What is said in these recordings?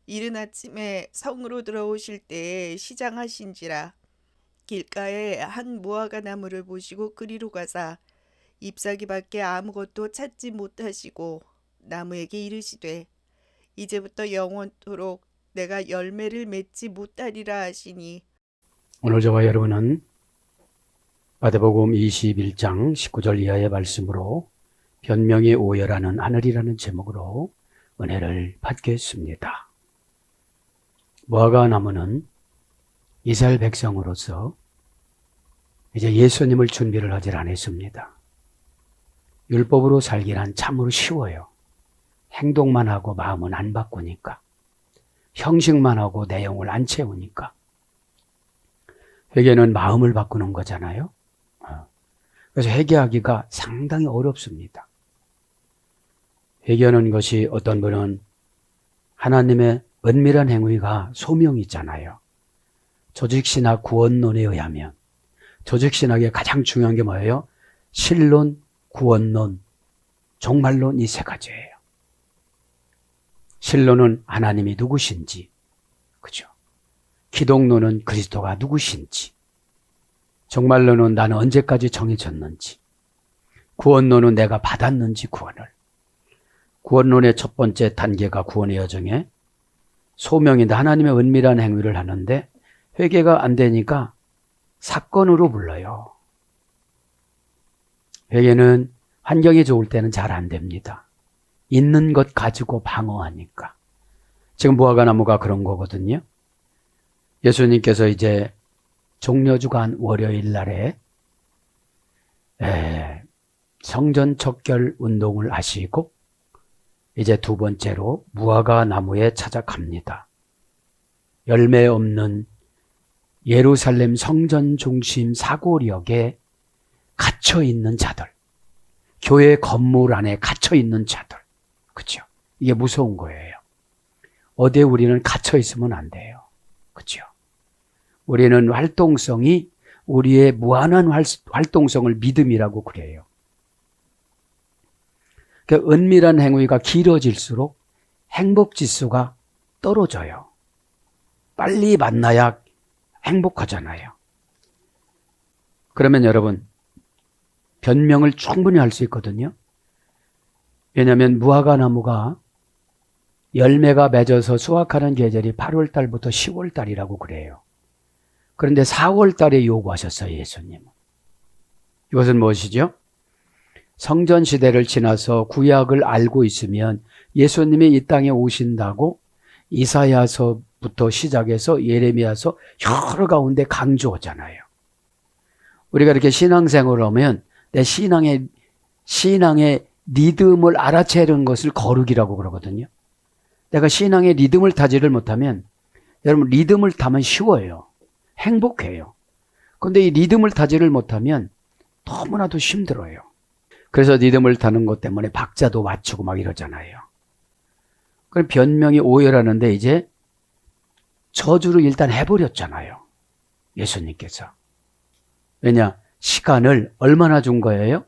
이른 아침에 성으로 들어오실 때에 시장하신지라 길가에 한 무화과 나무를 보시고 그리로 가사 잎사귀 밖에 아무것도 찾지 못하시고 나무에게 이르시되 이제부터 영원토록 내가 열매를 맺지 못하리라 하시니. 오늘 저와 여러분은 마태복음 21장 19절 이하의 말씀으로 변명이 오열하는 하늘이라는 제목으로 은혜를 받겠습니다. 무화과 나무는 이스라엘 백성으로서 이제 예수님을 준비를 하질 않았습니다. 율법으로 살기란 참으로 쉬워요. 행동만 하고 마음은 안 바꾸니까. 형식만 하고 내용을 안 채우니까. 회개는 마음을 바꾸는 거잖아요. 그래서 회개하기가 상당히 어렵습니다. 회개하는 것이 어떤 분은 하나님의 은밀한 행위가 소명이 있잖아요. 조직신학 구원론에 의하면 조직신학의 가장 중요한 게 뭐예요? 신론, 구원론, 종말론 이 세 가지예요. 신론은 하나님이 누구신지, 그죠? 기독론은 그리스도가 누구신지, 종말론은 나는 언제까지 정해졌는지, 구원론은 내가 받았는지 구원을. 구원론의 첫 번째 단계가 구원의 여정에 소명인데 하나님의 은밀한 행위를 하는데 회개가 안 되니까 사건으로 불러요. 회개는 환경이 좋을 때는 잘 안 됩니다. 있는 것 가지고 방어하니까. 지금 무화과 나무가 그런 거거든요. 예수님께서 이제 종려주간 월요일 날에 성전 척결 운동을 하시고 이제 두 번째로 무화과 나무에 찾아갑니다. 열매 없는 예루살렘 성전 중심 사고력에 갇혀있는 자들, 교회 건물 안에 갇혀있는 자들, 그렇죠? 이게 무서운 거예요. 어디에 우리는 갇혀있으면 안 돼요. 그렇죠? 우리는 활동성이 우리의 무한한 활동성을 믿음이라고 그래요. 그 은밀한 행위가 길어질수록 행복지수가 떨어져요. 빨리 만나야 행복하잖아요. 그러면 여러분 변명을 충분히 할 수 있거든요. 왜냐하면 무화과 나무가 열매가 맺어서 수확하는 계절이 8월 달부터 10월 달이라고 그래요. 그런데 4월 달에 요구하셨어요, 예수님은. 이것은 무엇이죠? 성전 시대를 지나서 구약을 알고 있으면 예수님이 이 땅에 오신다고 이사야서부터 시작해서 예레미야서 여러 가운데 강조하잖아요. 우리가 이렇게 신앙생활을 하면 내 신앙의 리듬을 알아채는 것을 거룩이라고 그러거든요. 내가 신앙의 리듬을 타지를 못하면 여러분 리듬을 타면 쉬워요. 행복해요. 그런데 이 리듬을 타지를 못하면 너무나도 힘들어요. 그래서 리듬을 타는 것 때문에 박자도 맞추고 막 이러잖아요. 그럼 변명이 오열하는데 이제 저주를 일단 해버렸잖아요. 예수님께서. 왜냐? 시간을 얼마나 준 거예요?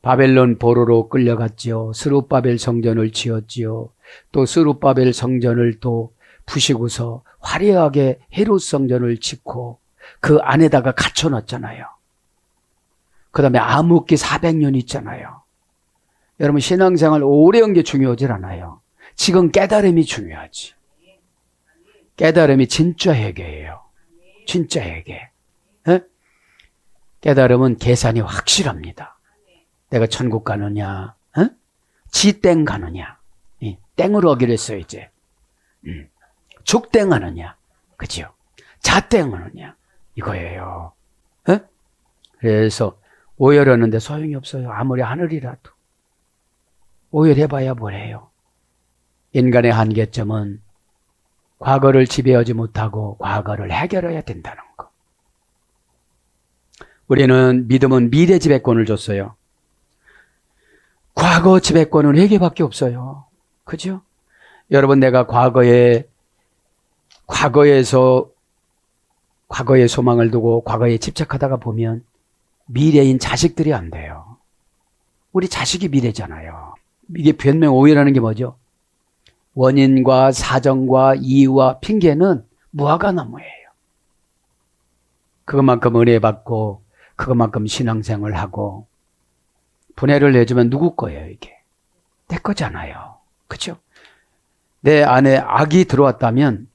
바벨론 포로로 끌려갔지요. 스룹바벨 성전을 지었지요. 또 스룹바벨 성전을 또 부시고서 화려하게 헤롯 성전을 짓고 그 안에다가 갇혀놨잖아요. 그 다음에 암흑기 400년 있잖아요. 여러분 신앙생활 오래 한 게 중요하지 않아요. 지금 깨달음이 중요하지. 깨달음이 진짜 회개예요. 진짜 회개. 에? 깨달음은 계산이 확실합니다. 내가 천국 가느냐, 지땡 가느냐, 땡으로 하기로 했어요 이제. 죽땡 하느냐, 그죠? 자땡 하느냐 이거예요. 에? 그래서 오열하는데 소용이 없어요. 아무리 하늘이라도. 오열해봐야 뭐래요. 인간의 한계점은 과거를 지배하지 못하고 과거를 해결해야 된다는 거. 우리는 믿음은 미래 지배권을 줬어요. 과거 지배권은 회개밖에 없어요. 그죠? 여러분 내가 과거의 소망을 두고 과거에 집착하다가 보면 미래인 자식들이 안 돼요. 우리 자식이 미래잖아요. 이게 변명 오해라는 게 뭐죠? 원인과 사정과 이유와 핑계는 무화과나무예요. 그것만큼 은혜 받고 그것만큼 신앙생활을 하고 분해를 내주면 누구 거예요 이게? 내 거잖아요. 그렇죠? 내 안에 악이 들어왔다면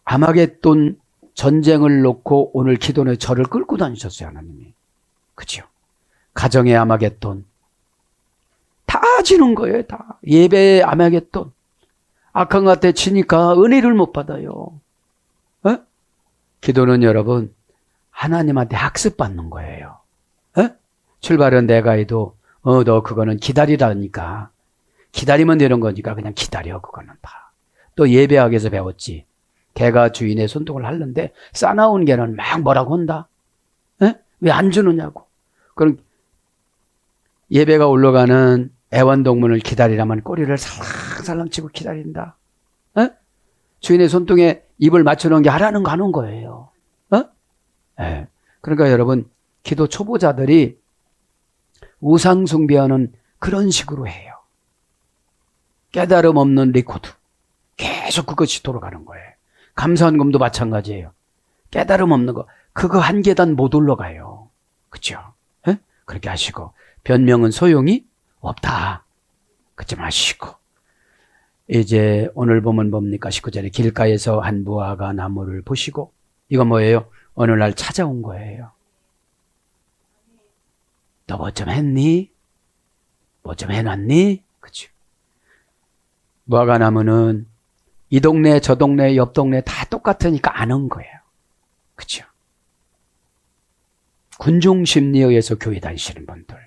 아마겟돈 전쟁을 놓고 오늘 기도는 저를 끌고 다니셨어요 하나님이. 그렇죠? 가정의 아마겟돈 다 지는 거예요. 다 예배의 아마겟돈. 악한 것 같아 치니까 은혜를 못 받아요. 기도는 여러분 하나님한테 학습받는 거예요. 출발은 내가 해도 너 그거는 기다리라니까. 기다리면 되는 거니까 그냥 기다려. 그거는 다. 또 예배학에서 배웠지. 개가 주인의 손톱을 핥는데 싸나운 개는 막 뭐라고 한다. 왜 안 주느냐고. 그럼 예배가 올라가는 애완동물을 기다리라면 꼬리를 살랑살랑 치고 기다린다. 주인의 손등에 입을 맞춰놓은 게 하라는 거 하는 거예요. 그러니까 여러분 기도 초보자들이 우상 숭배하는 그런 식으로 해요. 깨달음 없는 리코드. 계속 그것이 돌아가는 거예요. 감사원금도 마찬가지예요. 깨달음 없는 거. 그거 한 계단 못 올라가요. 그렇죠? 그렇게 하시고 변명은 소용이 없다. 그러지 마시고 이제 오늘 보면 뭡니까? 19절에 길가에서 한 무화과 나무를 보시고 이거 뭐예요? 어느 날 찾아온 거예요. 너 뭐 좀 했니? 뭐 좀 해놨니? 그렇죠? 무화과 나무는 이 동네 저 동네 옆 동네 다 똑같으니까 안 온 거예요. 그렇죠? 군중 심리에 의해서 교회 다니시는 분들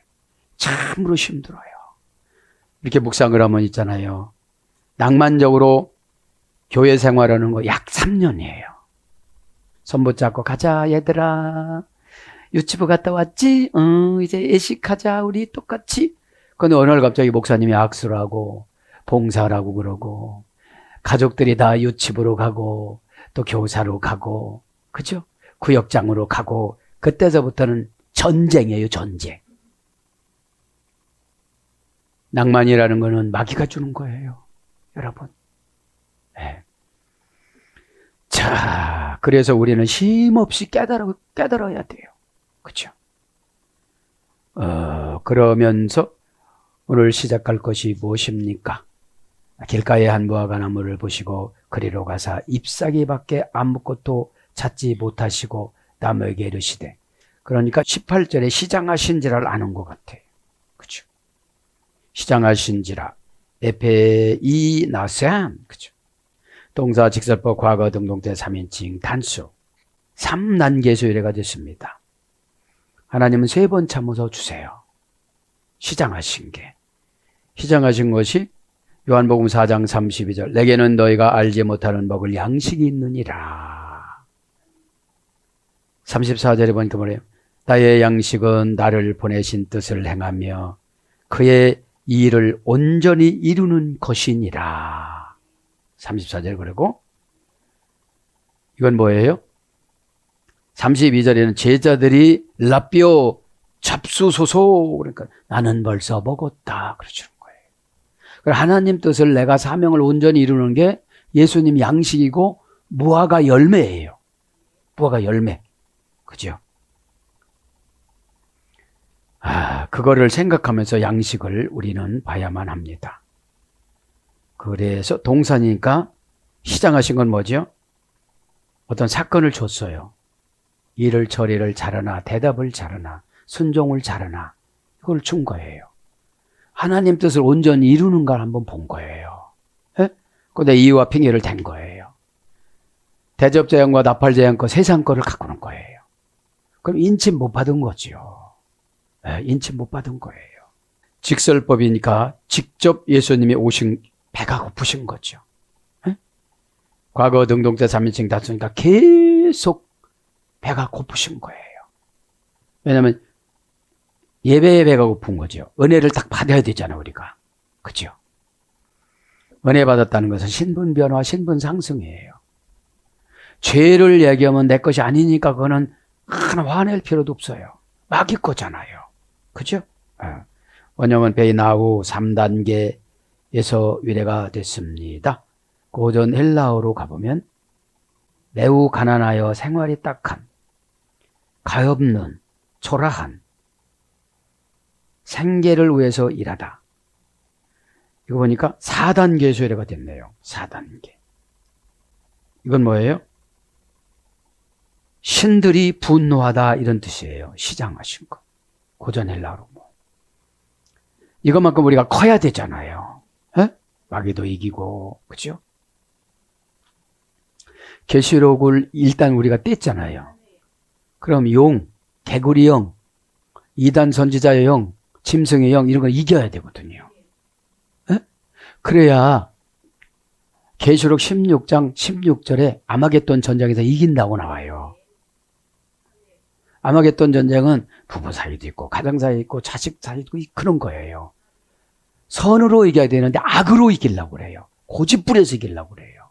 참으로 힘들어요. 이렇게 묵상을 하면 있잖아요. 낭만적으로 교회 생활하는 거 약 3년이에요. 손 붙잡고 가자 얘들아. 유치부 갔다 왔지? 이제 예식하자 우리 똑같이. 근데 어느 날 갑자기 목사님이 악수를 하고 봉사를 하고 그러고 가족들이 다 유치부로 가고 또 교사로 가고 그죠? 구역장으로 가고 그때서부터는 전쟁이에요. 전쟁. 낭만이라는 거는 마귀가 주는 거예요. 여러분. 네. 자, 그래서 우리는 쉼없이 깨달아야 돼요. 그렇죠? 그러면서 오늘 시작할 것이 무엇입니까? 길가에 한 무화과 나무를 보시고 그리로 가사 잎사귀밖에 아무것도 찾지 못하시고 나무에게 이르시되. 그러니까 18절에 시장하신지라를 아는 것 같아요. 그렇죠? 시장하신지라 에페이 나셈. 그렇죠? 동사 직설법 과거 등동태 3인칭 단수 3단계수 이래가 됐습니다. 하나님은 3번 참으서 주세요. 시장하신 게. 시장하신 것이 요한복음 4장 32절 내게는 너희가 알지 못하는 먹을 양식이 있느니라. 34절에 보니까 뭐래요? 나의 양식은 나를 보내신 뜻을 행하며 그의 일을 온전히 이루는 것이니라. 34절 그리고 이건 뭐예요? 32절에는 제자들이 라비오 잡수소서 그러니까 나는 벌써 먹었다 그러주는 거예요. 그래서 하나님 뜻을 내가 사명을 온전히 이루는 게 예수님 양식이고 무화과 열매예요. 무화과 열매. 그죠? 그거를 생각하면서 양식을 우리는 봐야만 합니다. 그래서 동사니까 시장하신 건 뭐죠? 어떤 사건을 줬어요. 일을 처리를 잘하나 대답을 잘하나 순종을 잘하나 이걸 준 거예요. 하나님 뜻을 온전히 이루는 걸 한번 본 거예요. 근데 이유와 핑계를 댄 거예요. 대접자양과 나팔자양과 세상 거를 갖고 온 거예요. 그럼 인침 못 받은 거죠. 인침 못 받은 거예요. 직설법이니까 직접 예수님이 오신 배가 고프신 거죠. 과거 등동태 3인칭 다수니까 계속 배가 고프신 거예요. 왜냐하면 예배의 배가 고픈 거죠. 은혜를 딱 받아야 되잖아요, 우리가. 그죠? 은혜 받았다는 것은 신분 변화, 신분 상승이에요. 죄를 얘기하면 내 것이 아니니까 그거는 하나 화낼 필요도 없어요. 마귀 거잖아요. 그죠? 원형은 베이나우 3단계 에서 위례가 됐습니다. 고전 헬라어로 가보면 매우 가난하여 생활이 딱한, 가엾는, 초라한, 생계를 위해서 일하다. 이거 보니까 4단계 수혜가 됐네요. 4단계. 이건 뭐예요? 신들이 분노하다 이런 뜻이에요. 시장하신 거. 고전 헬라어로. 이것만큼 우리가 커야 되잖아요. 에? 마귀도 이기고, 그죠? 계시록을 일단 우리가 뗐잖아요. 그럼 용, 개구리 영, 이단 선지자의 영, 짐승의 영 이런 거 이겨야 되거든요. 에? 그래야 계시록 16장 16절에 아마겟돈 전쟁에서 이긴다고 나와요. 아마겟돈 전쟁은 부부 사이도 있고 가정 사이도 있고 자식 사이도 있고 그런 거예요. 선으로 이겨야 되는데 악으로 이기려고 그래요. 고집부려서 이기려고 그래요.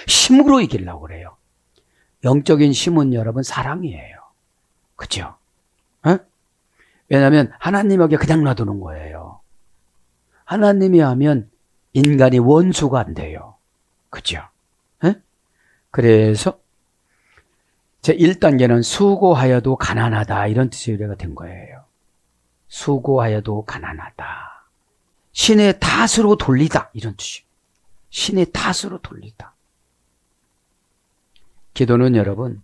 힘으로 이기려고 그래요. 영적인 힘은 여러분 사랑이에요. 그죠? 어? 왜냐하면 하나님에게 그냥 놔두는 거예요. 하나님이 하면 인간이 원수가 안 돼요. 그죠? 어? 그래서 제 1단계는 수고하여도 가난하다 이런 뜻의 의뢰가 된 거예요. 수고하여도 가난하다. 신의 탓으로 돌리다 이런 뜻이에요. 신의 탓으로 돌리다. 기도는 여러분,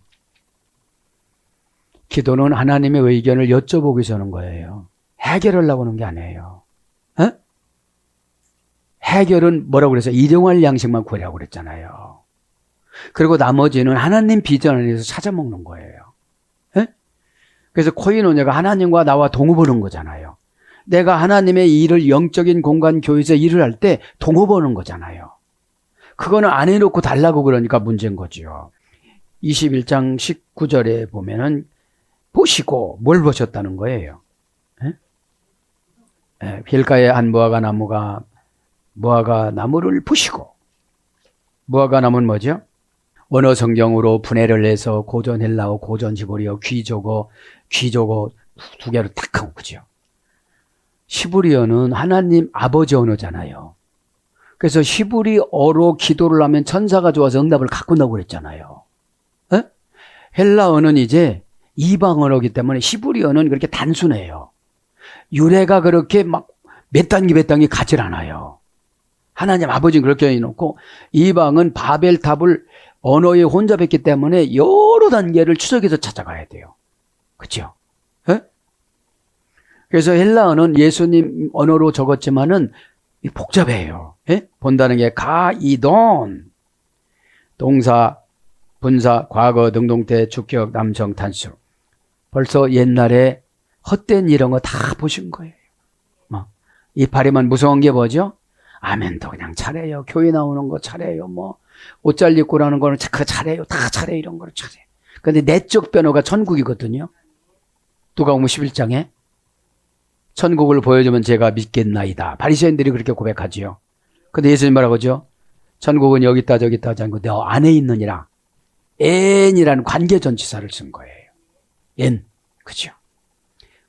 기도는 하나님의 의견을 여쭤보기 위해서 하는 거예요. 해결하려고 하는 게 아니에요. 어? 해결은 뭐라고 그래서 일용할 양식만 구하라고 그랬잖아요. 그리고 나머지는 하나님 비전 안에서 찾아먹는 거예요. 에? 그래서 코이노냐가 하나님과 나와 동업하는 거잖아요. 내가 하나님의 일을 영적인 공간 교회에서 일을 할 때 동업하는 거잖아요. 그거는 안 해놓고 달라고 그러니까 문제인 거죠. 21장 19절에 보면은 보시고 뭘 보셨다는 거예요. 길가에 한 무화과 나무를 보시고, 무화과 나무는 뭐죠? 원어 성경으로 분해를 해서 고전 헬라어, 고전 히브리어, 귀족어 두 개로 딱 하고 그죠? 히브리어는 하나님 아버지 언어잖아요. 그래서 히브리어로 기도를 하면 천사가 좋아서 응답을 갖고 나오고 그랬잖아요. 에? 헬라어는 이제 이방 언어이기 때문에 히브리어는 그렇게 단순해요. 유래가 그렇게 막 몇 단계 가질 않아요. 하나님 아버지는 그렇게 해놓고 이방은 바벨탑을 언어에 혼잡했기 때문에 여러 단계를 추적해서 찾아가야 돼요. 그렇죠? 그래서 헬라어는 예수님 언어로 적었지만은 복잡해요. 예? 본다는 게 가이돈, 동사, 분사, 과거, 능동태, 주격, 남성, 단수. 벌써 옛날에 헛된 이런 거 다 보신 거예요. 이 발에만 무서운 게 뭐죠? 아멘도 그냥 잘해요. 교회 나오는 거 잘해요. 옷 잘 입고 라는 거는 잘해요. 다 잘해요. 이런 거를 잘해요. 근데 내적 변호가 천국이거든요. 누가복음 11장에 천국을 보여주면 제가 믿겠나이다. 바리새인들이 그렇게 고백하지요. 근데 예수님 뭐라고 하죠? 천국은 여기 있다 저기 있다 하지 않고 내 안에 있느니라. 엔이라는 관계 전치사를 쓴 거예요. 엔. 그죠?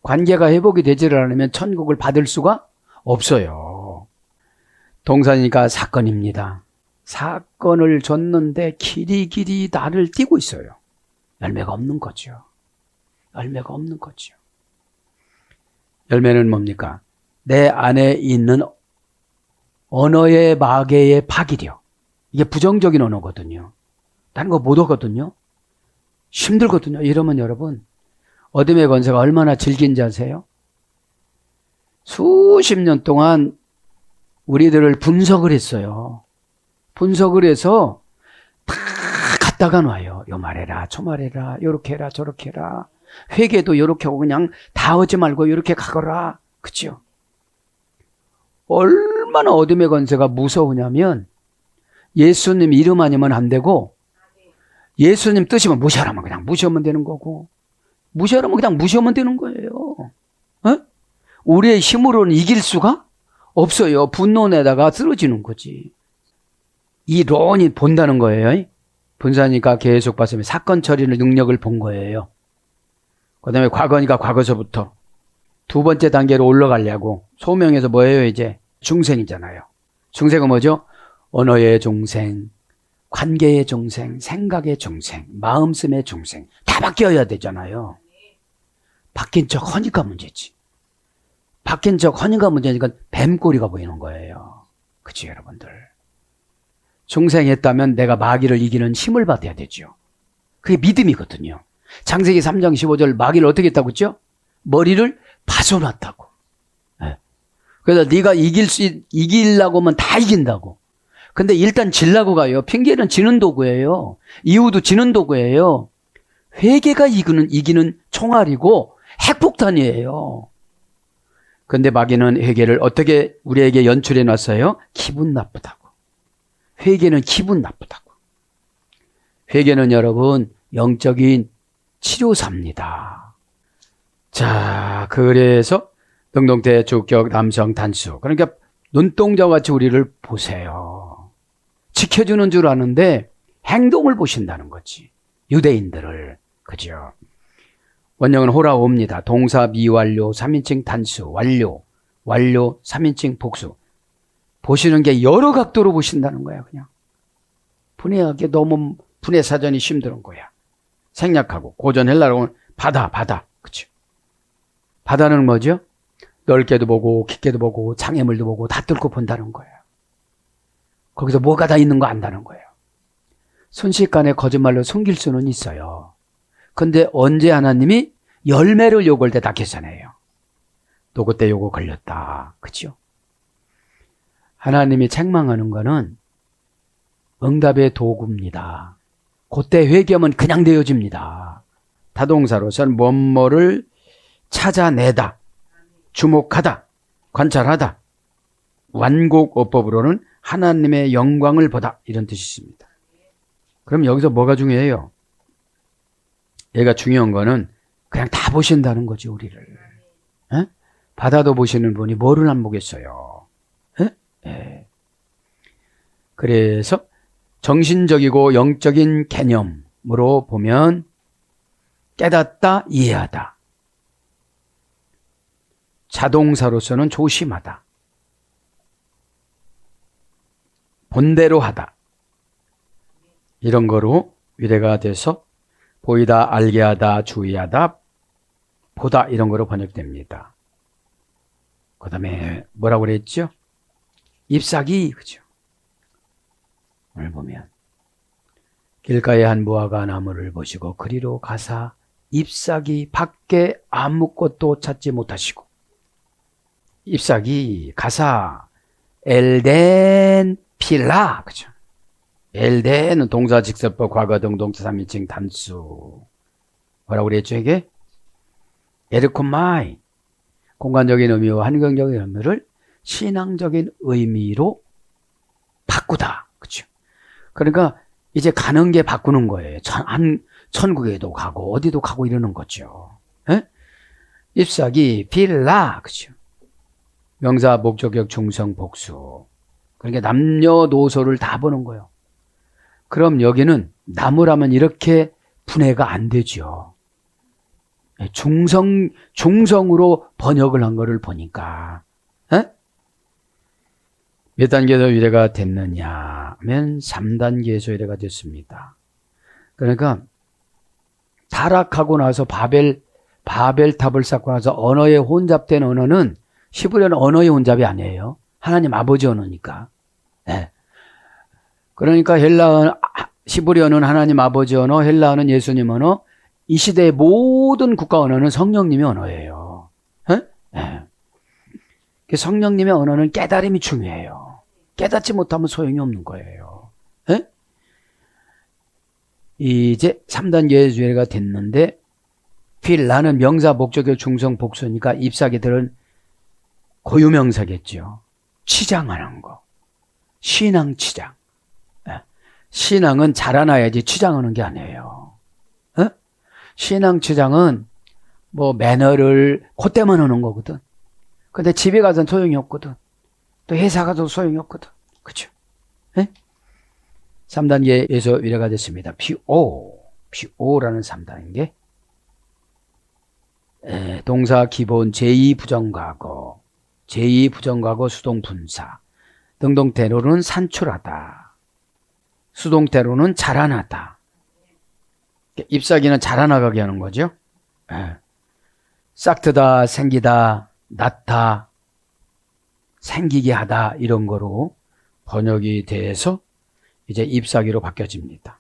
관계가 회복이 되지를 않으면 천국을 받을 수가 없어요. 동사니까 사건입니다. 사건을 줬는데 길이 나를 띄고 있어요. 열매가 없는 거죠. 열매가 없는 거죠. 열매는 뭡니까? 내 안에 있는 언어의 마개의 파기력. 이게 부정적인 언어거든요. 다른 거 못 하거든요. 힘들거든요. 이러면 여러분, 어둠의 권세가 얼마나 질긴지 아세요? 수십 년 동안 우리들을 분석을 했어요. 분석을 해서 다 갖다가 놔요. 요 말해라, 저 말해라, 요렇게 해라, 저렇게 해라. 회개도 요렇게 하고 그냥 다 하지 말고 요렇게 가거라. 그죠? 얼마나 어둠의 권세가 무서우냐면 예수님 이름 아니면 안 되고 예수님 뜻이면 무시하라면 그냥 무시하면 되는 거고 무시하라면 그냥 무시하면 되는 거예요. 우리의 힘으로는 이길 수가 없어요. 분노에다가 쓰러지는 거지. 이 론이 본다는 거예요. 분사니까 계속 봤으면 사건 처리의 능력을 본 거예요. 그 다음에 과거니까 과거서부터 두 번째 단계로 올라가려고 소명에서 뭐예요? 이제 중생이잖아요. 중생은 뭐죠? 언어의 중생, 관계의 중생, 생각의 중생, 마음씀의 중생 다 바뀌어야 되잖아요. 바뀐 척 하니까 문제지. 바뀐 척 하니까 문제니까 뱀꼬리가 보이는 거예요. 그치 여러분들? 중생했다면 내가 마귀를 이기는 힘을 받아야 되죠. 그게 믿음이거든요. 창세기 3장 15절 마귀를 어떻게 했다고 했죠? 머리를 파손났다고. 네. 그래서 네가 이기려고 하면 다 이긴다고. 근데 일단 질라고 가요. 핑계는 지는 도구예요. 이유도 지는 도구예요. 회개가 이기는 총알이고 핵폭탄이에요. 근데 마귀는 회개를 어떻게 우리에게 연출해 놨어요? 기분 나쁘다고. 회개는 기분 나쁘다고. 회개는 여러분 영적인 치료사입니다. 자, 그래서 능동태 주격 남성 단수. 그러니까 눈동자같이 우리를 보세요. 지켜주는 줄 아는데 행동을 보신다는 거지. 유대인들을. 그죠? 원형은 호라옵니다. 동사 미완료 3인칭 단수 완료 3인칭 복수. 보시는 게 여러 각도로 보신다는 거야. 그냥 분해하기 너무 분해 사전이 힘든 거야. 생략하고 고전 헬라로는 바다. 그렇죠? 바다는 뭐죠? 넓게도 보고 깊게도 보고 장애물도 보고 다 뚫고 본다는 거예요. 거기서 뭐가 다 있는 거 안다는 거예요. 순식간에 거짓말로 숨길 수는 있어요. 근데 언제 하나님이 열매를 요구할 때 다 계산해요. 너 그때 요거 걸렸다. 그죠? 하나님이 책망하는 거는 응답의 도구입니다. 그때 회개하면 그냥 되어집니다. 타동사로서는 뭐뭐를 찾아내다, 주목하다, 관찰하다. 완곡어법으로는 하나님의 영광을 보다 이런 뜻이 있습니다. 그럼 여기서 뭐가 중요해요? 얘가 중요한 거는 그냥 다 보신다는 거지 우리를. 에? 바다도 보시는 분이 뭐를 안 보겠어요. 에? 에. 그래서 정신적이고 영적인 개념으로 보면 깨닫다, 이해하다. 자동사로서는 조심하다. 본대로 하다. 이런 거로 위례가 돼서 보이다, 알게 하다, 주의하다, 보다 이런 거로 번역됩니다. 그 다음에 뭐라고 그랬죠? 잎사귀, 그죠? 오늘 보면 길가에 한 무화과 나무를 보시고 그리로 가사 잎사귀 밖에 아무것도 찾지 못하시고. 잎사귀 가사 엘덴 필라, 그죠? 엘덴은 동사 직설법 과거 등 동사 3인칭 단수. 뭐라고 그랬죠 이게? 에르코마이. 공간적인 의미와 환경적인 의미를 신앙적인 의미로 바꾸다. 그죠? 그러니까 이제 가는 게 바꾸는 거예요. 천국에도 가고 어디도 가고 이러는 거죠. 에? 잎사귀 빌라. 그죠? 명사 목적격 중성 복수. 그러니까 남녀노소를 다 보는 거예요. 그럼 여기는 나무라면 이렇게 분해가 안 되죠. 중성으로 번역을 한 거를 보니까. 에? 몇 단계에서 유래가 됐느냐 하면 3단계에서 유래가 됐습니다. 그러니까 타락하고 나서 바벨탑을 쌓고 나서 언어에 혼잡된 언어는 히브리어는 언어의 혼잡이 아니에요. 하나님 아버지 언어니까. 네. 그러니까 히브리어는 하나님 아버지 언어, 헬라어는 예수님 언어, 이 시대의 모든 국가 언어는 성령님의 언어예요. 네. 성령님의 언어는 깨달음이 중요해요. 깨닫지 못하면 소용이 없는 거예요. 네? 이제 3단계의 유래가 됐는데 필라는 명사 목적격 중성 복수니까 잎사귀들은 고유명사겠죠. 치장하는 거. 신앙 치장. 신앙은 자라나야지 치장하는 게 아니에요. 신앙 치장은 뭐 매너를 콧대만 하는 거거든. 근데 집에 가서는 소용이 없거든. 또 회사 가도 소용이 없거든. 그쵸? 3단계에서 위례가 됐습니다. PO라는 3단계. 동사 기본 제2부정과거 수동분사. 능동태로는 산출하다. 수동태로는 자라나다. 잎사귀는 자라나가게 하는 거죠. 예. 싹트다, 생기다, 낳다, 생기게 하다 이런 거로 번역이 돼서 이제 잎사귀로 바뀌어집니다.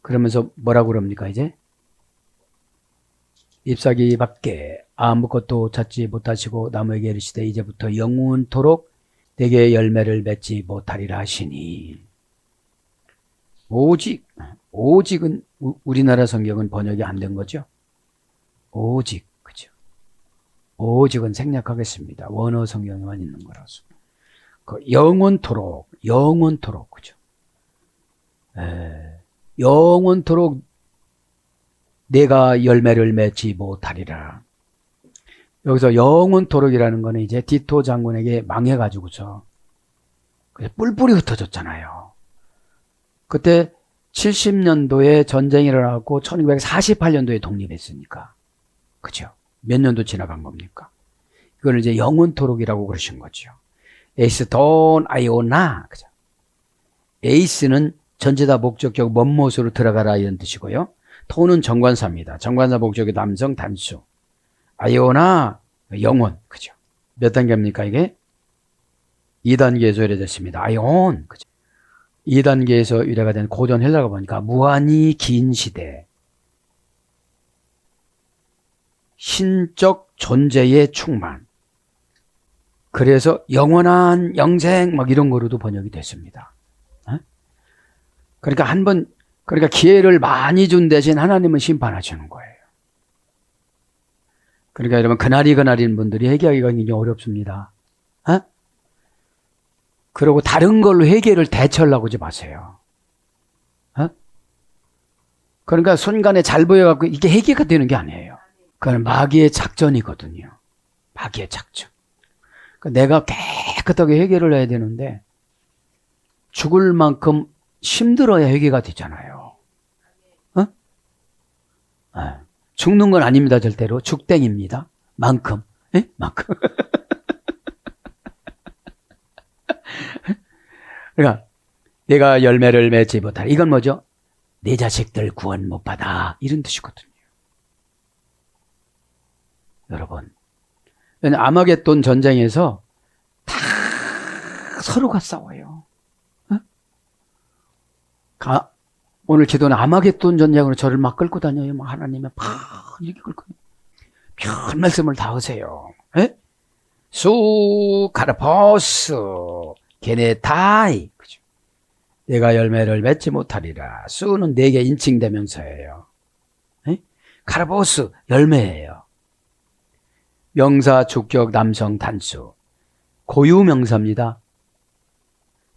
그러면서 뭐라고 그럽니까 이제? 잎사귀밖에 아무것도 찾지 못하시고 나무에게 이르시되 이제부터 영원토록 내게 열매를 맺지 못하리라 하시니. 오직은 우리나라 성경은 번역이 안 된 거죠. 오직, 그죠? 오직은 생략하겠습니다. 원어 성경에만 있는 거라서. 영원토록, 그죠? 영원토록 내가 열매를 맺지 못하리라. 여기서 영원토록이라는 거는 이제 디토 장군에게 망해가지고서 뿔뿔이 흩어졌잖아요. 그때 70년도에 전쟁이 일어나고 1948년도에 독립했으니까. 그죠? 몇 년도 지나간 겁니까? 이걸 이제 영원토록이라고 그러신 거죠. 에이스 돈 아이오나. 그죠? 에이스는 전제다 목적격 먼못으로 들어가라 이런 뜻이고요. 토는 정관사입니다. 정관사 목적이 남성 단수. 아이오나 영원. 그죠? 몇 단계입니까 이게? 2단계에서 유래됐습니다. 아이온. 그죠? 2단계에서 유래가 된 고전 헬라가 보니까 무한히 긴 시대, 신적 존재의 충만. 그래서 영원한 영생 막 이런 거로도 번역이 됐습니다. 그러니까 기회를 많이 준 대신 하나님은 심판하시는 거예요. 그러니까 여러분 그날인 분들이 회개하기가 굉장히 어렵습니다. 그리고 다른 걸로 회개를 대처하려고 하지 마세요. 그러니까 순간에 잘 보여갖고 이게 회개가 되는 게 아니에요. 그건 마귀의 작전이거든요. 마귀의 작전. 그러니까 내가 깨끗하게 회개를 해야 되는데 죽을 만큼 힘들어야 회개가 되잖아요. 죽는 건 아닙니다. 절대로. 죽땡입니다. 만큼. 만큼. 그러니까 내가 열매를 맺지 못하라. 이건 뭐죠? 내 자식들 구원 못 받아. 이런 뜻이거든요. 여러분, 아마겟돈 전쟁에서 다 서로가 싸워요. 오늘 기도는 아마겟돈 전쟁으로 저를 막 끌고 다녀요. 막 하나님의 막 이렇게 끌고 별 말씀을 다 하세요. 수 카르포스 게네타이. 그죠? 내가 열매를 맺지 못하리라. 수는 내게 인칭대명사예요. 카르포스 열매예요. 명사, 주격, 남성, 단수. 고유명사입니다.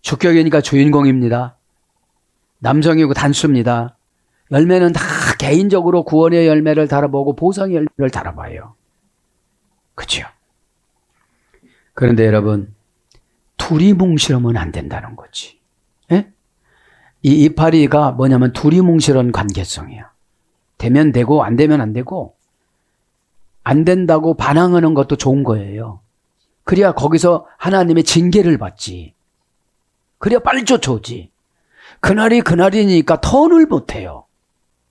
주격이니까 주인공입니다. 남성이고 단수입니다. 열매는 다 개인적으로 구원의 열매를 달아보고 보상의 열매를 달아봐요. 그렇죠? 그런데 여러분, 두리뭉실하면 안 된다는 거지. 이 이파리가 뭐냐면 두리뭉실한 관계성이야. 되면 되고 안 되면 안 되고, 안 된다고 반항하는 것도 좋은 거예요. 그래야 거기서 하나님의 징계를 받지. 그래야 빨리 쫓아오지. 그날이 그날이니까 턴을 못해요.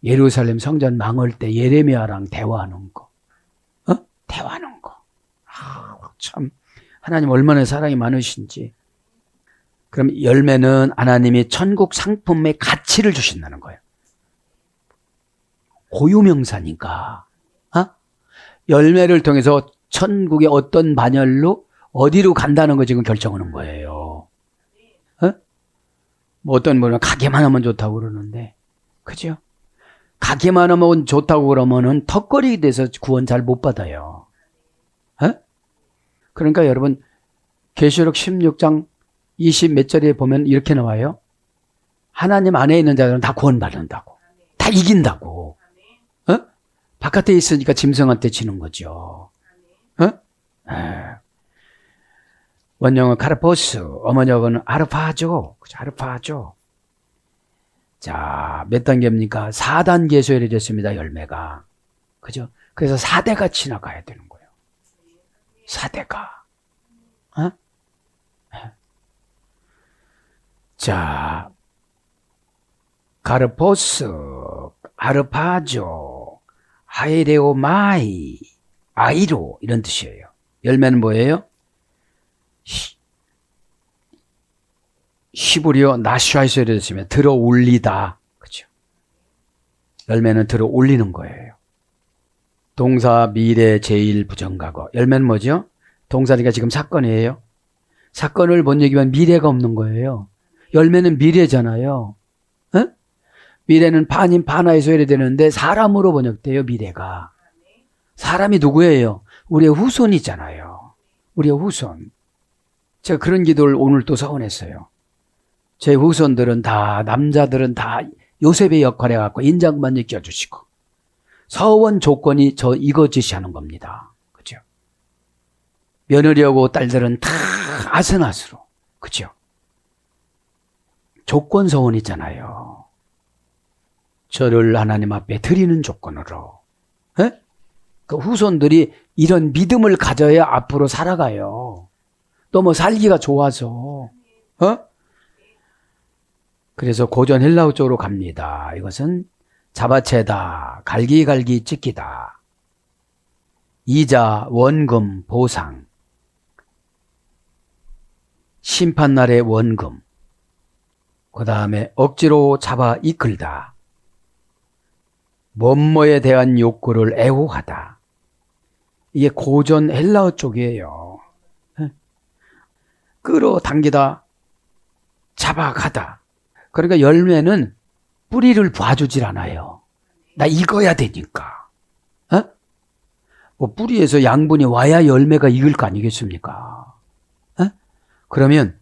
예루살렘 성전 망할 때 예레미야랑 대화하는 거. 대화하는 거. 참 하나님 얼마나 사랑이 많으신지. 그럼 열매는 하나님이 천국 상품의 가치를 주신다는 거예요. 고유명사니까. 열매를 통해서 천국의 어떤 반열로 어디로 간다는 거 지금 결정하는 거예요. 뭐 어떤 분은 가게만 하면 좋다고 그러는데, 그죠? 가게만 하면 좋다고 그러면은 턱걸이 돼서 구원 잘 못 받아요. 그러니까 여러분, 계시록 16장 20 몇 절에 보면 이렇게 나와요. 하나님 안에 있는 자들은 다 구원 받는다고. 다 이긴다고. 바깥에 있으니까 짐승한테 지는 거죠. 원형은 카르포스, 어머니어는 아르파죠. 그죠? 아르파죠. 자, 몇 단계입니까? 4단계에서 이루어졌습니다, 열매가. 그죠? 그래서 4대가 지나가야 되는 거예요. 4대가. 자, 가르포스, 아르파조, 하이레오마이, 아이로 이런 뜻이에요. 열매는 뭐예요? 히브리어 나슈아이소에 됐으면 들어 올리다. 그죠? 열매는 들어 올리는 거예요. 동사 미래 제일 부정가고. 열매는 뭐죠? 동사니까 지금 사건이에요. 사건을 못 얘기하면 미래가 없는 거예요. 열매는 미래잖아요. 에? 미래는 반인 반하에서 해야 되는데 사람으로 번역돼요. 미래가. 사람이 누구예요? 우리의 후손이잖아요. 우리의 후손. 제가 그런 기도를 오늘 또 서원했어요. 제 후손들은 다, 남자들은 다 요셉의 역할에 갖고 인장만 느껴주시고 서원 조건이 이거 지시하는 겁니다. 그죠? 며느리하고 딸들은 다 아스나스로. 그죠? 조건 서원이잖아요. 저를 하나님 앞에 드리는 조건으로. 에? 그 후손들이 이런 믿음을 가져야 앞으로 살아가요. 또 뭐 살기가 좋아서. 그래서 고전 헬라어 쪽으로 갑니다. 이것은 잡아채다, 갈기갈기 찢기다. 이자, 원금, 보상. 심판날의 원금. 그 다음에 억지로 잡아 이끌다. 뭐뭐에 대한 욕구를 애호하다. 이게 고전 헬라어 쪽이에요. 끌어당기다, 잡아가다. 그러니까 열매는 뿌리를 봐주질 않아요. 나 익어야 되니까. 뭐 뿌리에서 양분이 와야 열매가 익을 거 아니겠습니까? 그러면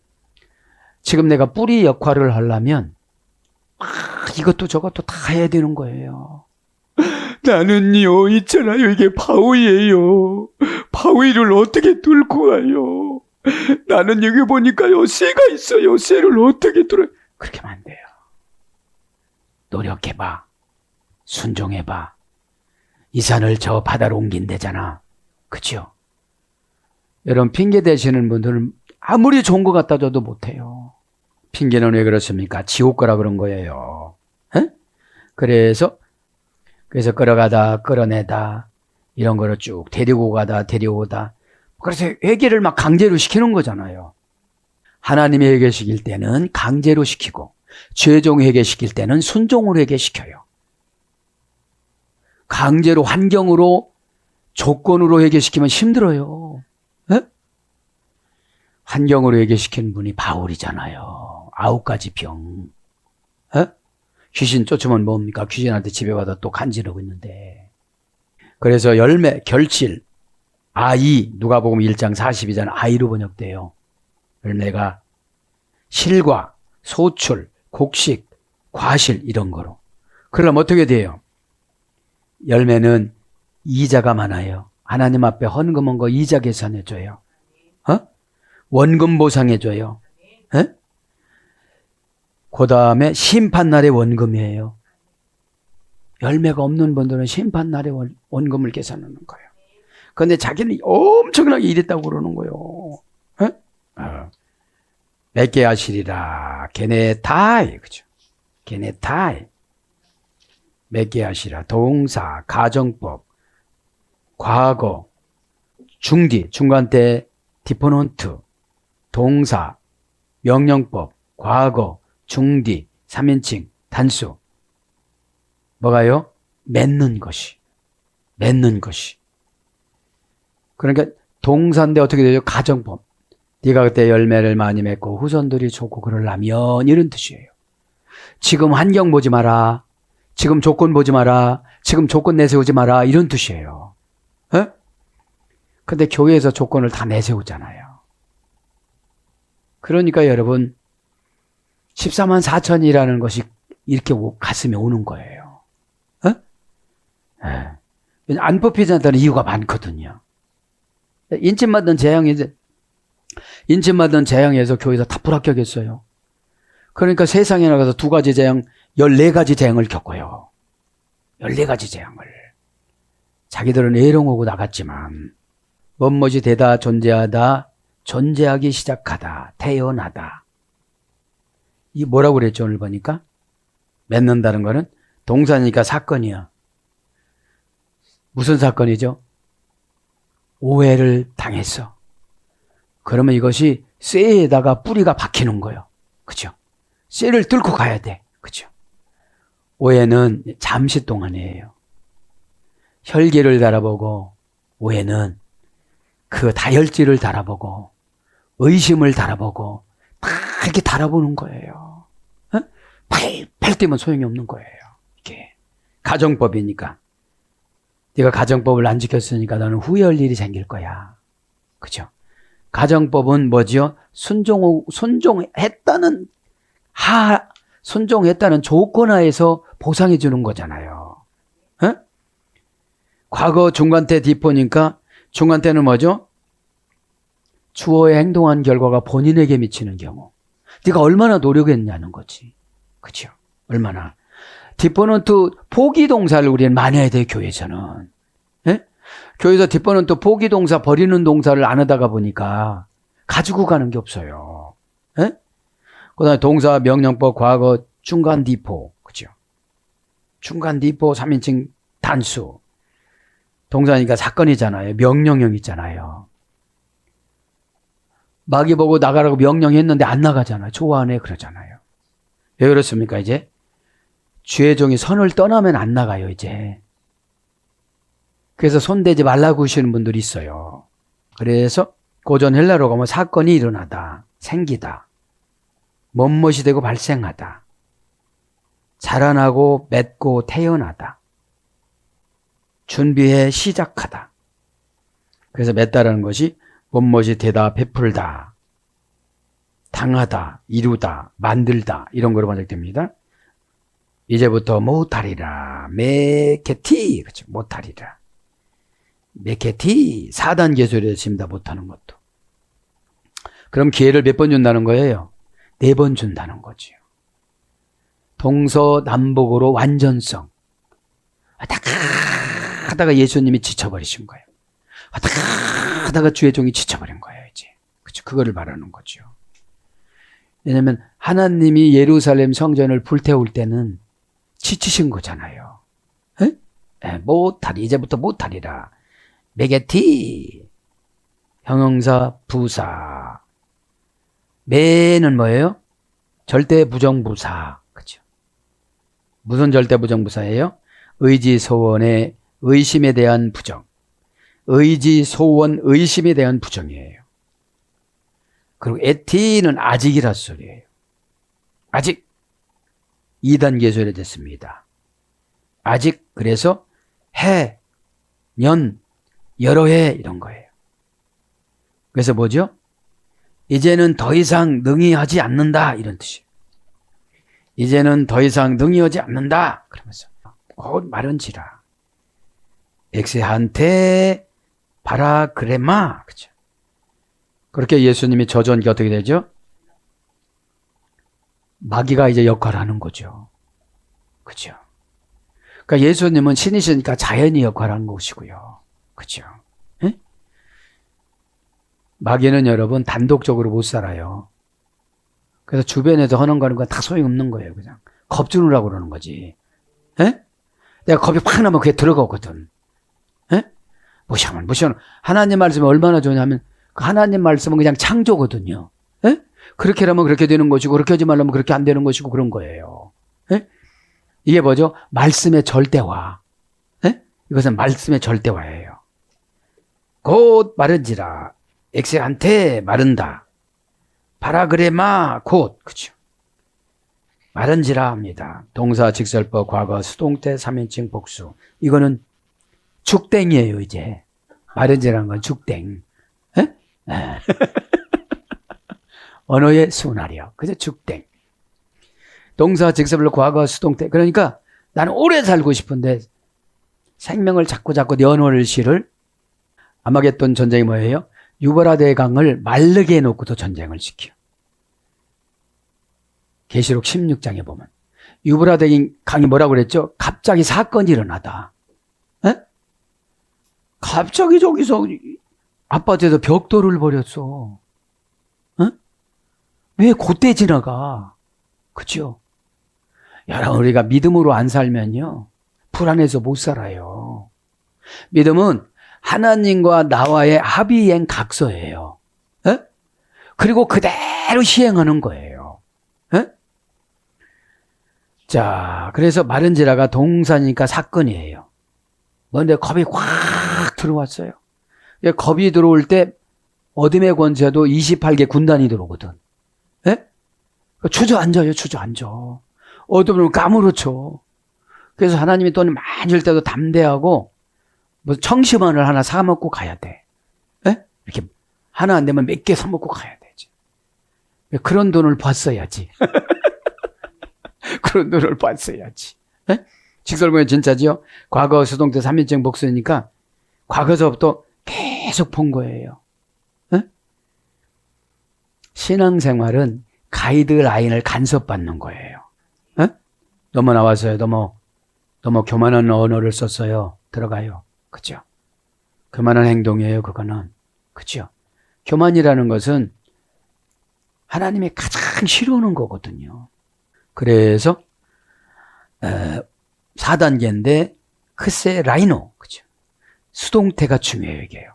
지금 내가 뿌리 역할을 하려면 이것도 저것도 다 해야 되는 거예요. 나는요, 있잖아요. 이게 바위예요. 바위를 어떻게 뚫고 가요? 나는 여기 보니까요, 새가 있어요. 새를 어떻게 뚫어요? 그렇게 하면 안 돼요. 노력해봐. 순종해봐. 이 산을 저 바다로 옮긴대잖아. 그죠? 여러분, 핑계 대시는 분들은 아무리 좋은 것 갖다 줘도 못해요. 핑계는 왜 그렇습니까? 지옥 거라 그런 거예요. 에? 그래서 끌어가다, 끌어내다, 이런 거를 쭉 데리고 가다, 데려오다. 그래서 회개를 막 강제로 시키는 거잖아요. 하나님이 회개시킬 때는 강제로 시키고, 최종 회개시킬 때는 순종으로 회개시켜요. 강제로 환경으로, 조건으로 회개시키면 힘들어요. 에? 환경으로 회개시킨 분이 바울이잖아요. 9가지 병. 에? 귀신 쫓으면 뭡니까? 귀신한테 집에가다 또 간지르고 있는데. 그래서 열매, 결실, 아이, 누가복음 1장 42절 아이로 번역돼요. 열매가 실과, 소출, 곡식, 과실 이런 거로. 그럼 어떻게 돼요? 열매는 이자가 많아요. 하나님 앞에 헌금한 거 이자 계산해줘요. 원금 보상해줘요. 그 다음에 심판날의 원금이에요. 열매가 없는 분들은 심판날의 원금을 계산하는 거예요. 그런데 자기는 엄청나게 일했다고 그러는 거예요. 맺게 하시리라. 게네타이. 그죠? 게네타이. 맺게 하시라. 동사, 가정법, 과거, 중디, 중간 때 디포넌트, 동사, 명령법, 과거, 중디, 3인칭, 단수. 뭐가요? 맺는 것이. 맺는 것이. 그러니까 동사인데 어떻게 되죠? 가정법. 네가 그때 열매를 많이 맺고 후손들이 좋고 그러려면 이런 뜻이에요. 지금 환경 보지 마라. 지금 조건 보지 마라. 지금 조건 내세우지 마라. 이런 뜻이에요. 근데 교회에서 조건을 다 내세우잖아요. 그러니까 여러분 14만 4천이라는 것이 이렇게 가슴에 오는 거예요. 안 뽑히지 않다는 이유가 많거든요. 인침받은 재앙에서 교회에서 다 불합격했어요. 그러니까 세상에 나가서 2가지 재앙, 14가지 재앙을 겪어요. 14가지 재앙을. 자기들은 애롱하고 나갔지만 뭐뭇이 되다, 존재하다, 존재하기 시작하다, 태어나다. 이 뭐라고 그랬죠, 오늘 보니까? 맺는다는 거는 동사니까 사건이야. 무슨 사건이죠? 오해를 당했어. 그러면 이것이 쇠에다가 뿌리가 박히는 거예요. 그죠? 쇠를 뚫고 가야 돼. 그죠? 오해는 잠시 동안이에요. 혈기를 달아보고, 오해는 그 다혈질을 달아보고, 의심을 달아보고, 다 이렇게 달아보는 거예요. 어? 팔 뛰면 소용이 없는 거예요. 이게 가정법이니까. 네가 가정법을 안 지켰으니까 너는 후회할 일이 생길 거야. 그죠? 가정법은 뭐지요? 순종했다는 조건하에서 보상해 주는 거잖아요. 어? 과거 중간 때 뒷보니까 중간 때는 뭐죠? 주어에 행동한 결과가 본인에게 미치는 경우. 네가 얼마나 노력했냐는 거지. 그죠? 얼마나. 뒷보는 또 포기동사를 우리는 많이 해야 돼요, 교회에서는. 예? 교회에서 뒷보는 또 포기동사, 버리는 동사를 안 하다가 보니까 가지고 가는 게 없어요. 예? 그 다음에 동사, 명령법, 과거, 중간 뒷보. 그죠? 중간 뒷보 3인칭 단수. 동사니까 사건이잖아요. 명령형 있잖아요. 마귀 보고 나가라고 명령했는데 안 나가잖아요. 좋아하네 그러잖아요. 왜 그렇습니까? 이제 주의 종이 선을 떠나면 안 나가요. 이제. 그래서 손대지 말라고 하시는 분들이 있어요. 그래서 고전 헬라로 가면 사건이 일어나다, 생기다, 멋멋이 되고 발생하다, 자라나고 맺고 태어나다, 준비해 시작하다. 그래서 맺다라는 것이 멋멋이 되다, 베풀다, 당하다, 이루다, 만들다 이런 거로 번역됩니다. 이제부터 못하리라, 메케티, 그렇죠? 못하리라, 메케티 4단계 소리를 칩니다. 못하는 것도. 그럼 기회를 몇 번 준다는 거예요? 4번 준다는 거죠. 동서남북으로 완전성. 하다가 예수님이 지쳐버리신 거예요. 하다가 주의 종이 지쳐버린 거예요, 이제. 그쵸? 그거를 말하는 거죠. 왜냐면, 하나님이 예루살렘 성전을 불태울 때는 지치신 거잖아요. 이제부터 못하리라. 메게티. 형용사, 부사. 메는 뭐예요? 절대 부정부사. 그죠? 무슨 절대 부정부사예요? 의지, 소원의 의심에 대한 부정. 의지, 소원, 의심에 대한 부정이에요. 그리고 에티는 아직이라 소리예요. 아직 2단계 소리 됐습니다. 아직 그래서 해, 년, 여러 해 이런 거예요. 그래서 뭐죠? 이제는 더 이상 능히 하지 않는다 이런 뜻이에요. 이제는 더 이상 능히 하지 않는다 그러면서 곧 말은지라. 엑세한테 바라그레마. 그죠? 그렇게 예수님이 저전기 어떻게 되죠? 마귀가 이제 역할을 하는 거죠. 그죠? 그러니까 예수님은 신이시니까 자연히 역할을 하는 것이고요. 그죠? 예? 마귀는 여러분 단독적으로 못 살아요. 그래서 주변에서 하는 거는 다 소용없는 거예요. 그냥 겁주느라고 그러는 거지. 예? 내가 겁이 팍 나면 그게 들어가거든. 예? 무시하면. 하나님 말씀이 얼마나 좋냐면 하나님 말씀은 그냥 창조거든요. 예? 그렇게 하면 그렇게 되는 것이고 그렇게 하지 말라면 그렇게 안 되는 것이고 그런 거예요. 예? 이게 뭐죠? 말씀의 절대화. 예? 이것은 말씀의 절대화예요. 곧 마른지라. 엑셀한테 마른다. 바라그레마 곧. 그죠? 마른지라 합니다. 동사, 직설법, 과거, 수동태, 3인칭, 복수. 이거는 죽땡이에요, 이제. 마른지라는 건 죽땡. 에? 언어의 순화력. 그죠? 죽땡. 동사, 직설법, 과거, 수동태. 그러니까 나는 오래 살고 싶은데 생명을 자꾸 내 언어를 실을 아마겟돈 전쟁이 뭐예요? 유보라 대강을 마르게 해놓고도 전쟁을 시켜. 계시록 16장에 보면 유브라 대강이 뭐라고 그랬죠? 갑자기 사건이 일어나다. 에? 갑자기 저기서 아파트에서 벽돌을 버렸어. 에? 왜 그때 지나가? 그죠? 여러분, 우리가 믿음으로 안 살면요, 불안해서 못 살아요. 믿음은 하나님과 나와의 합의행 각서예요. 에? 그리고 그대로 시행하는 거예요. 에? 자, 그래서 마른지라가 동사니까 사건이에요. 근데 겁이 확 들어왔어요. 겁이 들어올 때 어둠의 권세도 28개 군단이 들어오거든. 에? 주저앉아요, 주저앉아. 어둠을 까무러쳐. 그래서 하나님이 돈을 많이 줄 때도 담대하고 뭐 청심환을 하나 사 먹고 가야 돼. 에? 이렇게 하나 안 되면 몇 개 사 먹고 가야 되지. 그런 돈을 봤어야지. 그런 돈을 봤어야지. 에? 직설보면 진짜지요. 과거 수동태 3인칭 복수니까 과거서부터 계속 본 거예요. 에? 신앙생활은 가이드라인을 간섭받는 거예요. 에? 너무 나왔어요. 너무 교만한 언어를 썼어요. 들어가요. 그죠? 교만한 행동이에요. 그거는. 그죠? 교만이라는 것은 하나님이 가장 싫어하는 거거든요. 그래서 4단계인데 크세 라이노. 그죠? 수동태가 중요해요. 이게요.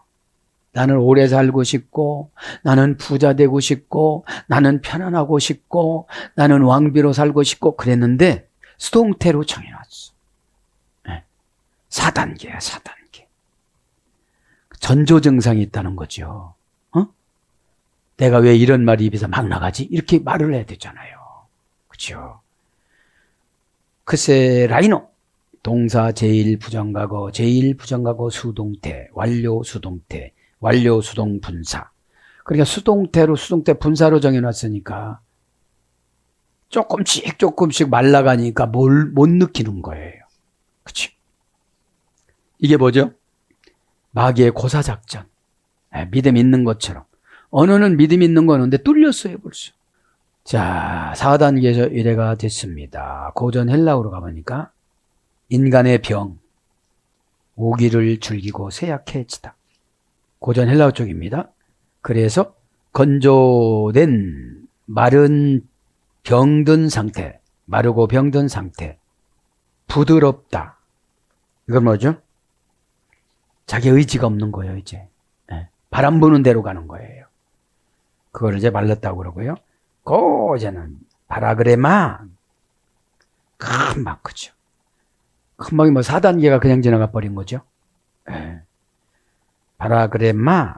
나는 오래 살고 싶고, 나는 부자 되고 싶고, 나는 편안하고 싶고, 나는 왕비로 살고 싶고 그랬는데 수동태로 정해놨어. 4단계야, 4단계. 전조 증상이 있다는 거죠. 내가 왜 이런 말이 입에서 막 나가지? 이렇게 말을 해야 되잖아요. 그렇죠? 크세 라이노. 동사 제1부정과거, 제1부정과거 수동태, 완료 수동태, 완료 수동 분사. 그러니까 수동태로 수동태 분사로 정해놨으니까 조금씩 말라가니까 못 느끼는 거예요. 그치? 이게 뭐죠? 마귀의 고사작전. 믿음 있는 것처럼. 언어는 믿음 있는 거는데 뚫렸어요, 벌써. 자, 4단계에서 1회가 됐습니다. 고전 헬라어로 가보니까 인간의 병, 오기를 즐기고 쇠약해지다. 고전 헬라어 쪽입니다. 그래서 건조된 마른 병든 상태, 마르고 병든 상태, 부드럽다. 이건 뭐죠? 자기 의지가 없는 거예요, 이제. 바람 부는 대로 가는 거예요. 그걸 이제 말랐다고 그러고요. 고전은 바라그레마, 큰 마크죠. 금방이 뭐 4단계가 그냥 지나가 버린 거죠. 바라그레마.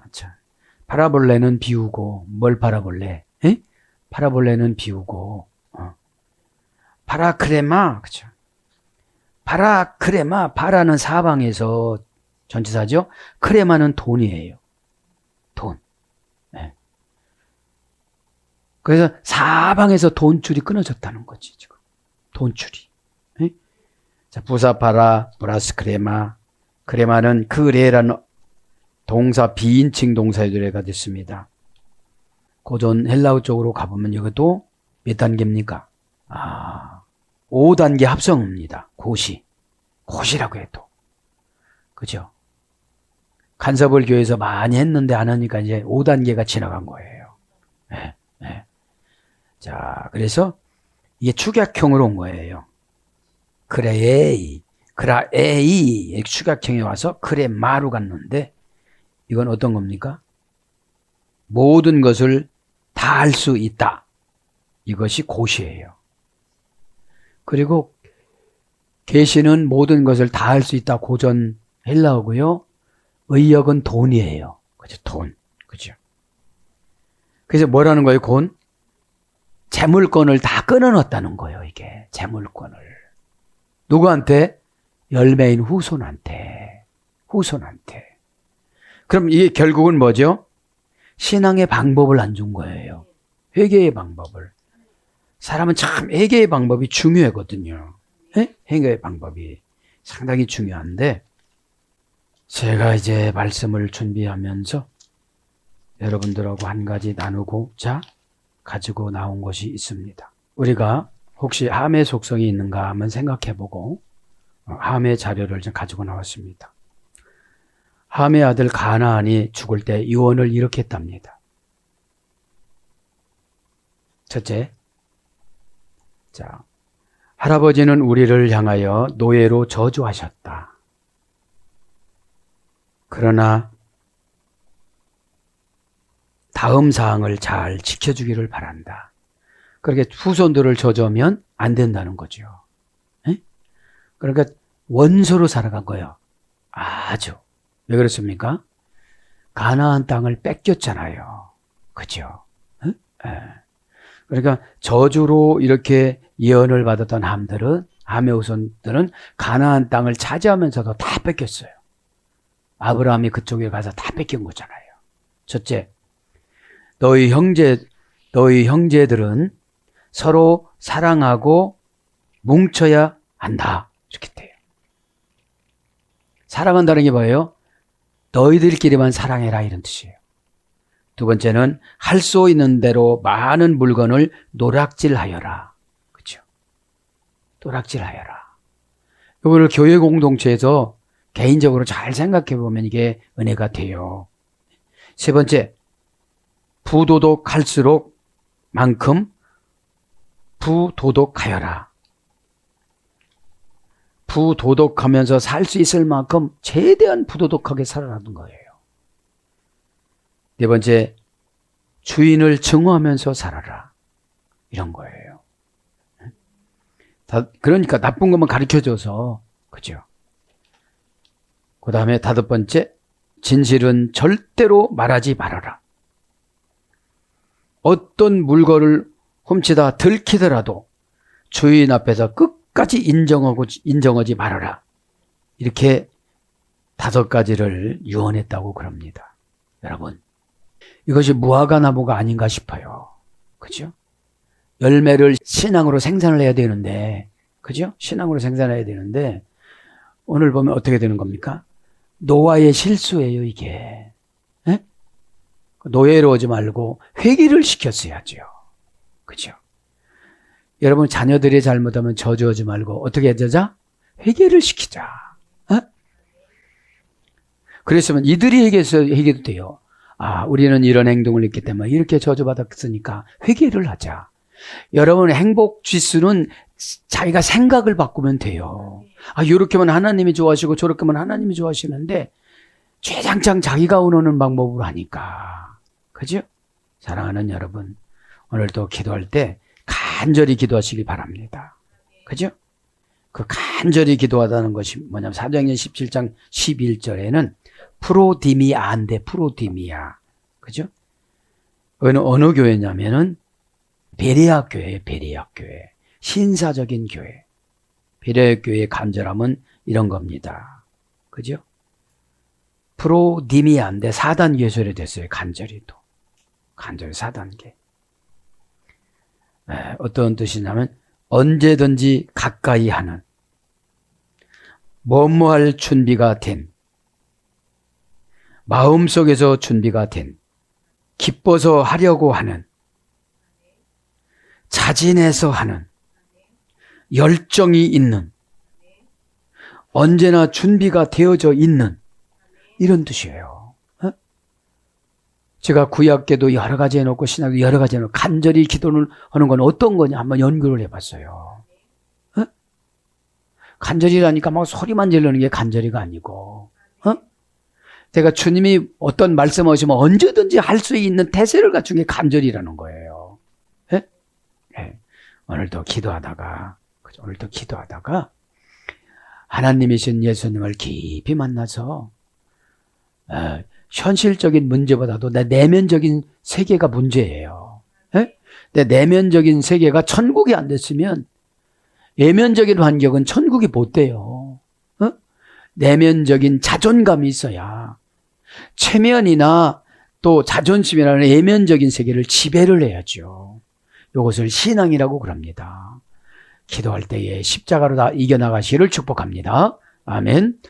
바라볼레는 비우고, 뭘 바라볼래? 바라볼레는 비우고, 바라크레마. 그죠. 바라크레마. 바라는 사방에서 전치사죠. 크레마는 돈이에요. 돈. 그래서 사방에서 돈줄이 끊어졌다는 거지, 지금. 돈줄이. 자, 부사파라, 브라스 크레마. 크레마는 그레라는 동사, 비인칭 동사의 노래가 됐습니다. 고전 헬라어 쪽으로 가보면 이것도 몇 단계입니까? 5단계 합성어입니다. 고시라고 해도. 그죠? 간섭을 교회에서 많이 했는데 안 하니까 이제 5단계가 지나간 거예요. 자, 그래서 이게 축약형으로 온 거예요. 그라에이 축약형이 와서 크레마로 갔는데 이건 어떤 겁니까? 모든 것을 다 할 수 있다. 이것이 고시예요. 그리고 계시는 모든 것을 다 할 수 있다. 고전 헬라어고요. 의역은 돈이에요. 그죠? 돈. 그죠? 그래서 뭐라는 거예요? 재물권을 다 끊어놨다는 거예요. 이게 재물권을. 누구한테? 열매인 후손한테. 그럼 이게 결국은 뭐죠? 신앙의 방법을 안 준 거예요. 회개의 방법을. 사람은 참 회개의 방법이 중요하거든요. 회개의 방법이 상당히 중요한데 제가 이제 말씀을 준비하면서 여러분들하고 한 가지 나누고자 가지고 나온 것이 있습니다. 우리가 혹시 함의 속성이 있는가 한번 생각해보고 함의 자료를 좀 가지고 나왔습니다. 함의 아들 가나안이 죽을 때 유언을 이렇게 했답니다. 첫째, 자, 할아버지는 우리를 향하여 노예로 저주하셨다. 그러나 다음 사항을 잘 지켜주기를 바란다. 그렇게 후손들을 저주하면 안 된다는 거죠. 에? 그러니까 원수로 살아간 거예요. 아주. 왜 그렇습니까? 가나안 땅을 뺏겼잖아요. 그죠? 에? 그러니까 저주로 이렇게 예언을 받았던 함의 후손들은 가나안 땅을 차지하면서도 다 뺏겼어요. 아브라함이 그쪽에 가서 다 뺏긴 거잖아요. 첫째, 너희 형제들은 서로 사랑하고 뭉쳐야 한다. 이렇게 돼요. 사랑한다는 게 뭐예요? 너희들끼리만 사랑해라 이런 뜻이에요. 두 번째는 할 수 있는 대로 많은 물건을 노략질하여라. 그렇죠? 노략질하여라. 이거를 교회 공동체에서 개인적으로 잘 생각해 보면 이게 은혜가 돼요. 세 번째, 부도덕할수록 만큼 부도덕하여라. 부도덕하면서 살 수 있을 만큼 최대한 부도덕하게 살아라는 거예요. 네 번째, 주인을 증오하면서 살아라. 이런 거예요. 그러니까 나쁜 것만 가르쳐줘서, 그죠? 그 다음에 다섯 번째, 진실은 절대로 말하지 말아라. 어떤 물건을 훔치다 들키더라도 주인 앞에서 끝까지 인정하지 말아라. 이렇게 다섯 가지를 유언했다고 그럽니다. 여러분, 이것이 무화과 나무가 아닌가 싶어요. 그죠? 열매를 신앙으로 생산을 해야 되는데, 그죠? 신앙으로 생산해야 되는데, 오늘 보면 어떻게 되는 겁니까? 노아의 실수예요, 이게. 에? 노예로 오지 말고 회개를 시켰어야죠. 그죠? 여러분, 자녀들이 잘못하면 저주하지 말고 어떻게 하자? 회개를 시키자. 에? 그랬으면 이들이 회개도 돼요. 아, 우리는 이런 행동을 했기 때문에 이렇게 저주받았으니까 회개를 하자. 여러분의 행복 지수는 자기가 생각을 바꾸면 돼요. 아, 이렇게 하면 하나님이 좋아하시고 저렇게 하면 하나님이 좋아하시는데 최장창 자기가 원하는 방법으로 하니까. 그죠? 사랑하는 여러분, 오늘도 기도할 때 간절히 기도하시기 바랍니다. 그죠? 그 간절히 기도하다는 것이 뭐냐면 사도행전 17장 11절에는 프로디미아인데 프로디미아. 그죠? 어느 교회냐면은 베레아 교회예요. 베레아 교회. 신사적인 교회. 베레아 교회의 간절함은 이런 겁니다. 그죠? 프로디미아인데 4단계 소리 됐어요. 간절히도. 간절히 4단계. 어떤 뜻이냐면 언제든지 가까이 하는, 뭐뭐할 준비가 된, 마음속에서 준비가 된, 기뻐서 하려고 하는, 자진해서 하는, 열정이 있는, 언제나 준비가 되어져 있는, 이런 뜻이에요. 제가 구약계도 여러 가지 해놓고 신약도 여러 가지 해놓고 간절히 기도를 하는 건 어떤 거냐 한번 연구를 해봤어요. 간절히라니까 막 소리만 지르는 게 간절히가 아니고, 제가 주님이 어떤 말씀하시면 언제든지 할 수 있는 태세를 갖춘 게 간절이라는 거예요. 오늘도 기도하다가 하나님이신 예수님을 깊이 만나서 현실적인 문제보다도 내 내면적인 세계가 문제예요. 내 내면적인 세계가 천국이 안 됐으면 외면적인 환경은 천국이 못 돼요. 내면적인 자존감이 있어야 체면이나 또 자존심이라는 외면적인 세계를 지배를 해야죠. 이것을 신앙이라고 그럽니다. 기도할 때에 십자가로 다 이겨나가시기를 축복합니다. 아멘.